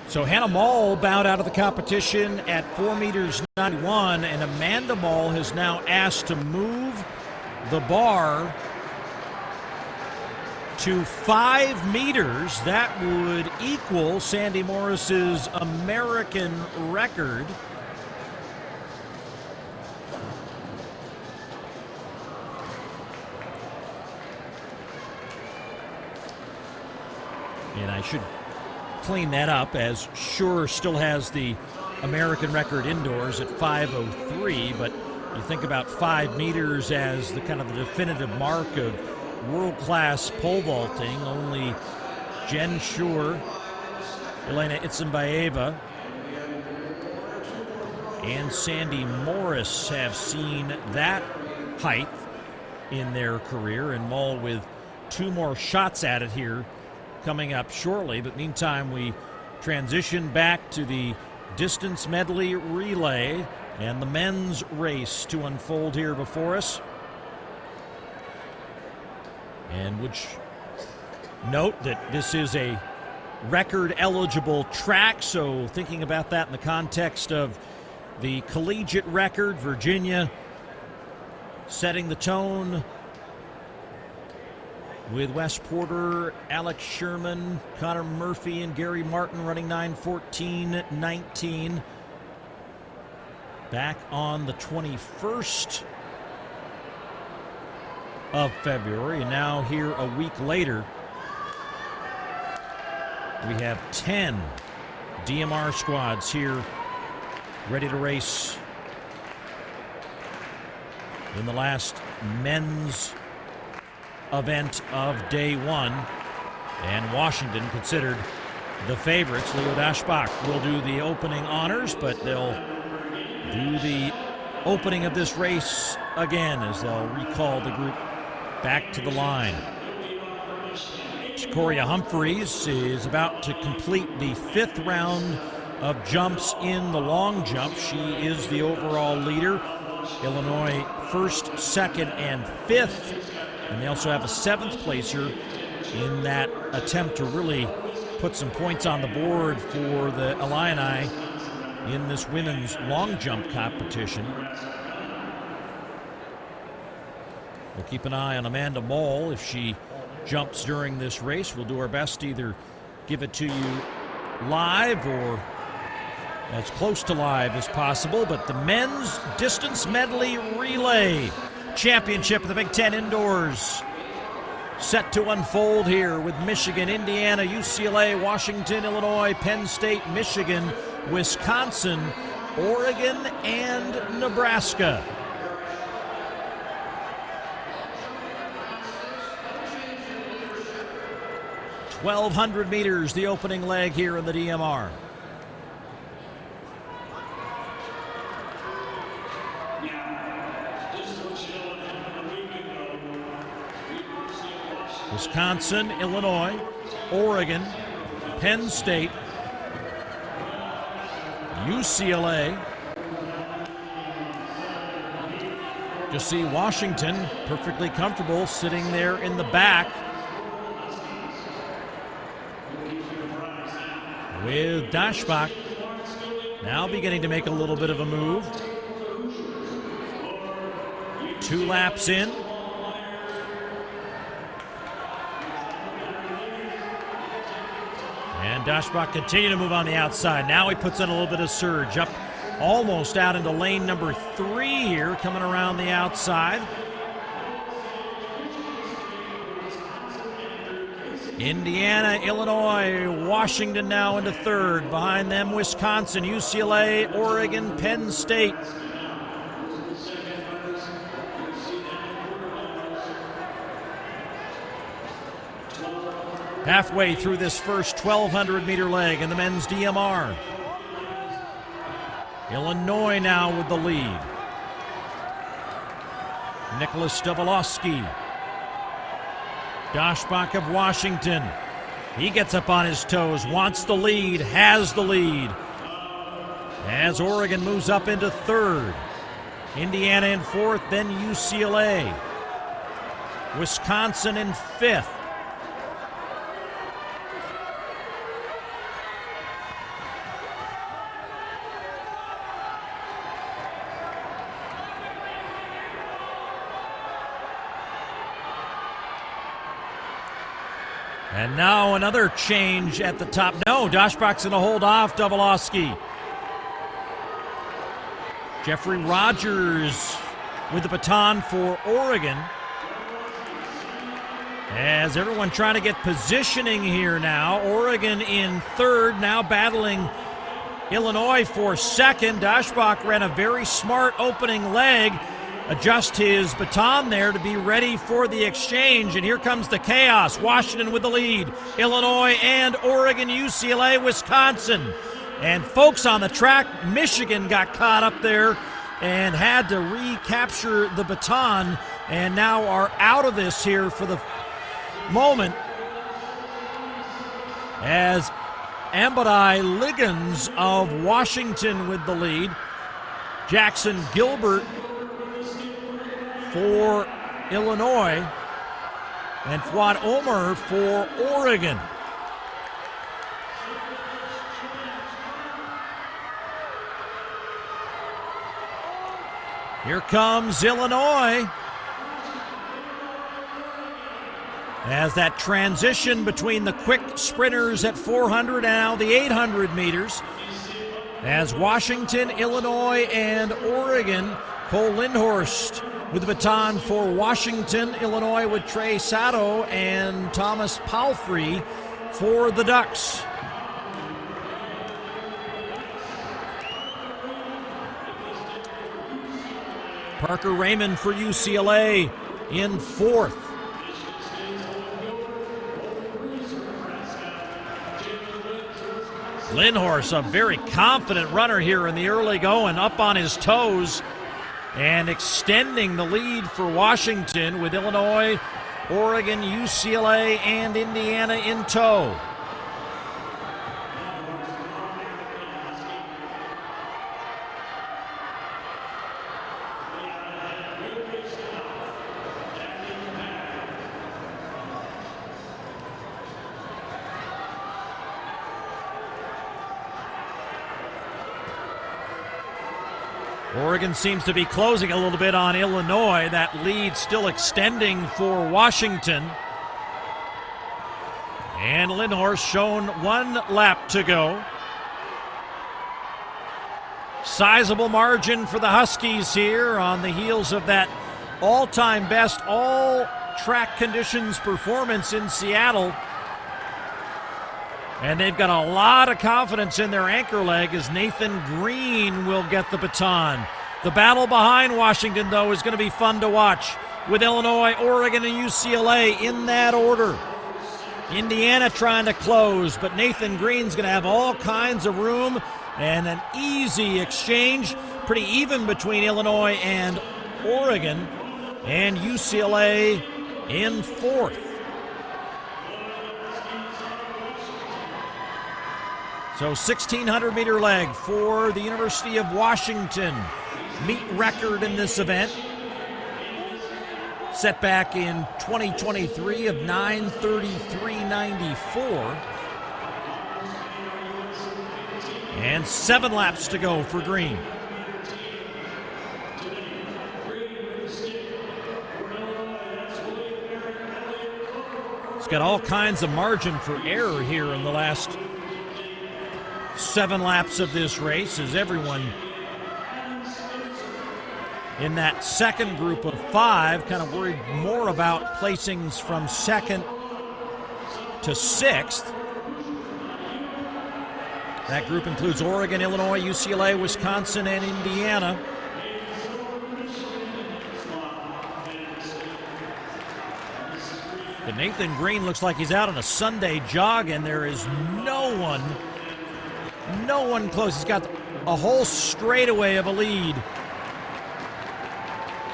So Hannah Mall bowed out of the competition at 4 meters 91, and Amanda Mall has now asked to move the bar to 5 meters. That would equal Sandy Morris's American record. And I should clean that up, as Shure still has the American record indoors at 5:03, but you think about 5 meters as the kind of the definitive mark of world-class pole vaulting. Only Jen Shure, Elena Itzimbaeva, and Sandy Morris have seen that height in their career, and Mull with 2 more shots at it here coming up shortly. But meantime, we transition back to the distance medley relay and the men's race to unfold here before us. And would note that this is a record-eligible track, so thinking about that in the context of the collegiate record, Virginia setting the tone with Wes Porter, Alex Sherman, Connor Murphy, and Gary Martin running 9:14.19 back on the 21st of February. And now here a week later, we have 10 DMR squads here ready to race in the last men's event of day one, and Washington considered the favorites. Leo Daschbach will do the opening honors, but they'll do the opening of this race again as they'll recall the group back to the line. Coria Humphreys is about to complete the 5th round of jumps in the long jump. She is the overall leader. Illinois 1st, 2nd, and 5th. And they also have a 7th placer in that attempt to really put some points on the board for the Illini in this women's long jump competition. We'll keep an eye on Amanda Mull. If she jumps during this race, we'll do our best to either give it to you live or as close to live as possible. But the men's distance medley relay championship of the Big Ten indoors set to unfold here with Michigan, Indiana, UCLA, Washington, Illinois, Penn State, Michigan, Wisconsin, Oregon, and Nebraska. .1200 meters, the opening leg here in the DMR. Wisconsin, Illinois, Oregon, Penn State, UCLA. Just see Washington perfectly comfortable sitting there in the back with Daschbach now beginning to make a little bit of a move. 2 laps in. And Daschbach continue to move on the outside. Now he puts in a little bit of surge, up almost out into lane number 3 here, coming around the outside. Indiana, Illinois, Washington now into 3rd. Behind them, Wisconsin, UCLA, Oregon, Penn State. Halfway through this first 1,200 meter leg in the men's DMR. Illinois now with the lead. Nicholas Stovolowski. Daschbach of Washington. He gets up on his toes, wants the lead, has the lead. As Oregon moves up into 3rd. Indiana in 4th, then UCLA. Wisconsin in 5th. And now another change at the top. No, Doshbach's going to hold off Davilowski. Jeffrey Rogers with the baton for Oregon. As everyone trying to get positioning here now. Oregon in third, now battling Illinois for second. Doshbach ran a very smart opening leg. Adjust his baton there to be ready for the exchange. And here comes the chaos. Washington with the lead. Illinois and Oregon, UCLA, Wisconsin. And folks on the track, Michigan got caught up there and had to recapture the baton and now are out of this here for the moment as Ambadai Liggins of Washington with the lead. Jackson Gilbert for Illinois and Fuad Omer for Oregon. Here comes Illinois as that transition between the quick sprinters at 400 and now the 800 meters. As Washington, Illinois, and Oregon, Cole Lindhorst with the baton for Washington, Illinois with Trey Sato and Thomas Palfrey for the Ducks. Parker Raymond for UCLA in fourth. Lindhorst, a very confident runner here in the early going, up on his toes and extending the lead for Washington with Illinois, Oregon, UCLA, and Indiana in tow. Oregon seems to be closing a little bit on Illinois. That lead still extending for Washington. And Lindhorst shown 1 lap to go. Sizable margin for the Huskies here on the heels of that all-time best all-track conditions performance in Seattle. And they've got a lot of confidence in their anchor leg as Nathan Green will get the baton. The battle behind Washington, though, is going to be fun to watch with Illinois, Oregon, and UCLA in that order. Indiana trying to close, but Nathan Green's going to have all kinds of room and an easy exchange. Pretty even between Illinois and Oregon, and UCLA in fourth. So 1,600-meter leg for the University of Washington. Meet record in this event. Set back in 2023 of 9:33.94. And 7 laps to go for Green. He's got all kinds of margin for error here in the last 7 laps of this race, as everyone in that second group of 5 kind of worried more about placings from 2nd to 6th. That group includes Oregon, Illinois, UCLA, Wisconsin, and Indiana. But Nathan Green looks like he's out on a Sunday jog, and there is no one close. He's got a whole straightaway of a lead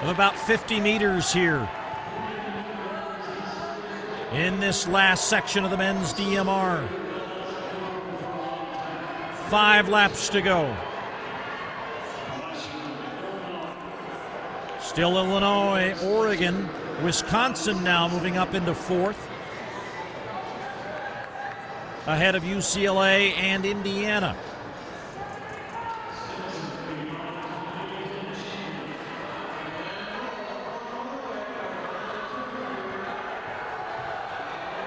of about 50 meters here in this last section of the men's DMR. 5 laps to go. Still Illinois, Oregon, Wisconsin now moving up into 4th. Ahead of UCLA and Indiana.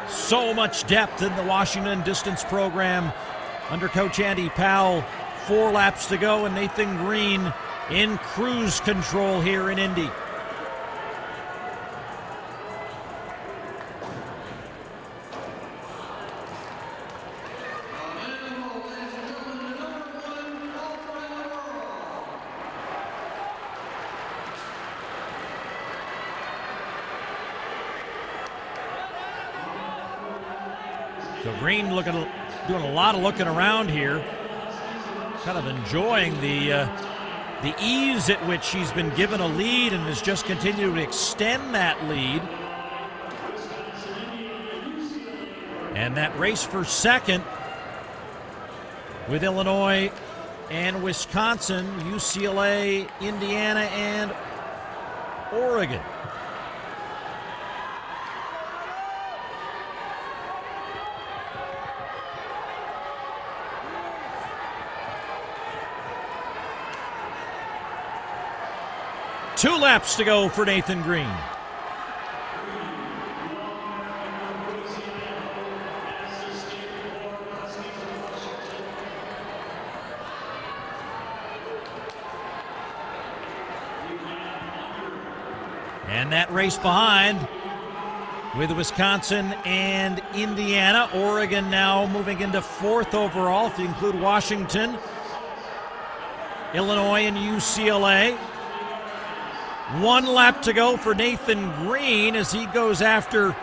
So much depth in the Washington distance program under Coach Andy Powell. 4 laps to go, and Nathan Green in cruise control here in Indy. So Green doing a lot of looking around here, kind of enjoying the ease at which she's been given a lead and has just continued to extend that lead. And that race for second with Illinois and Wisconsin, UCLA, Indiana, and Oregon. Two laps to go for Nathan Green. And that race behind with Wisconsin and Indiana. Oregon now moving into 4th overall if you include Washington, Illinois, and UCLA. 1 lap to go for Nathan Green as he goes after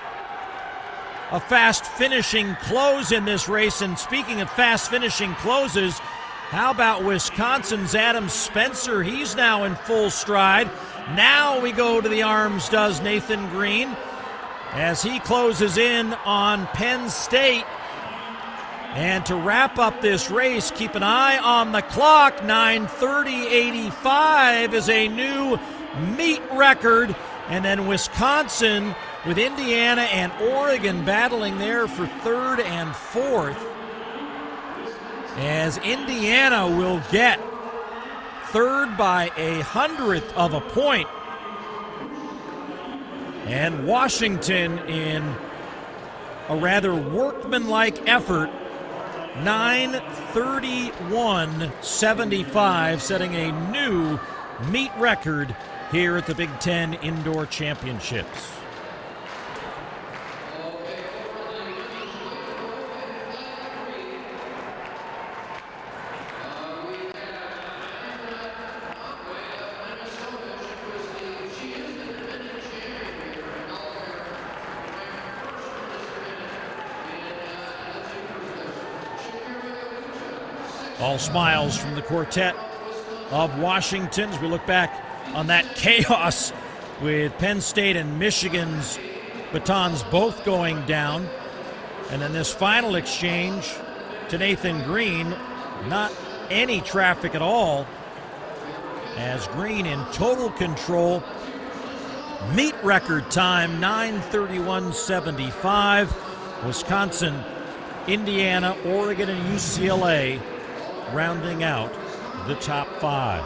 a fast finishing close in this race. And speaking of fast finishing closes, how about Wisconsin's Adam Spencer? He's now in full stride. Now we go to the arms, does Nathan Green, as he closes in on Penn State. And to wrap up this race, keep an eye on the clock. 9:30.85 is a new meet record. And then Wisconsin with Indiana and Oregon battling there for 3rd and 4th, as Indiana will get 3rd by 1/100th of a point, and Washington in a rather workmanlike effort, 9:31.75, setting a new meet record here at the Big Ten Indoor Championships. All smiles from the quartet of Washington as we look back on that chaos with Penn State and Michigan's batons both going down. And then this final exchange to Nathan Green, not any traffic at all, as Green in total control. Meet record time, 9:31.75. Wisconsin, Indiana, Oregon, and UCLA rounding out the top 5.